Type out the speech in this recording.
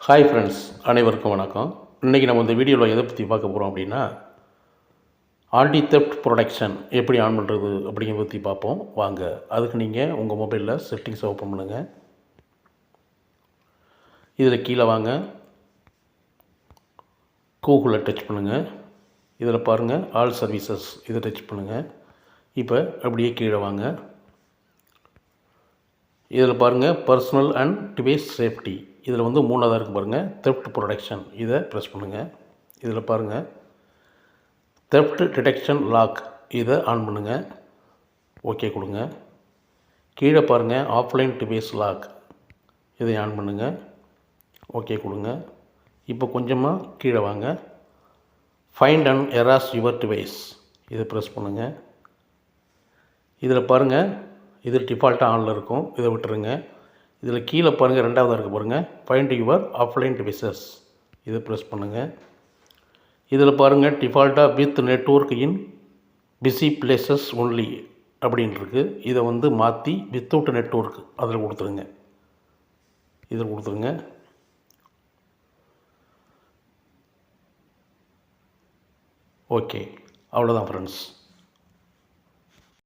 Hi friends, அனைவருக்கும் வணக்கம். இன்றைக்கி நம்ம இந்த வீடியோவில் எதை பற்றி பார்க்க போகிறோம் அப்படின்னா, ஆன்டி தெஃப்ட் ப்ரொடெக்ஷன் எப்படி ஆன் பண்ணுறது அப்படிங்கிறத பற்றி பார்ப்போம். வாங்க. அதுக்கு நீங்கள் உங்கள் மொபைலில் செட்டிங்ஸை ஓப்பன் பண்ணுங்கள். இதில் கீழே வாங்க, கூகுளில் டச் பண்ணுங்கள். இதில் பாருங்கள், ஆல் சர்வீசஸ் இதை டச் பண்ணுங்கள். இப்போ அப்படியே கீழே வாங்க. இதில் பாருங்கள், பர்சனல் அண்ட் டிவைஸ் சேஃப்டி. இதில் வந்து மூணாவதாக இருக்குது பாருங்கள், தெஃப்ட் ப்ரொடெக்ஷன். இதை ப்ரெஸ் பண்ணுங்கள். இதில் பாருங்கள், தெஃப்ட் டிடெக்ஷன் லாக். இதை ஆன் பண்ணுங்கள். ஓகே கொடுங்க. கீழே பாருங்கள், ஆஃப்லைன் டிவைஸ் லாக். இதை ஆன் பண்ணுங்கள். ஓகே கொடுங்க. இப்போ கொஞ்சமாக கீழே வாங்க, find and eras your device. இதை ப்ரெஸ் பண்ணுங்கள். இதில் பாருங்கள், இது டிஃபால்ட்டாக ஆனில் இருக்கும். இதை விட்டுருங்க. இதில் கீழே பாருங்கள், ரெண்டாவதாக இருக்குது பாருங்கள், ஃபைண்ட் யுவர் ஆஃப்லைன் டிவைசஸ். இதை ப்ரெஸ் பண்ணுங்கள். இதில் பாருங்கள், டிஃபால்ட்டாக with network in busy places only அப்படின்ட்டுருக்கு. இதை வந்து மாற்றி வித்தவுட் நெட்வொர்க் அதில் கொடுத்துருங்க. இதில் கொடுத்துருங்க. ஓகே, அவ்வளோதான் ஃப்ரெண்ட்ஸ்.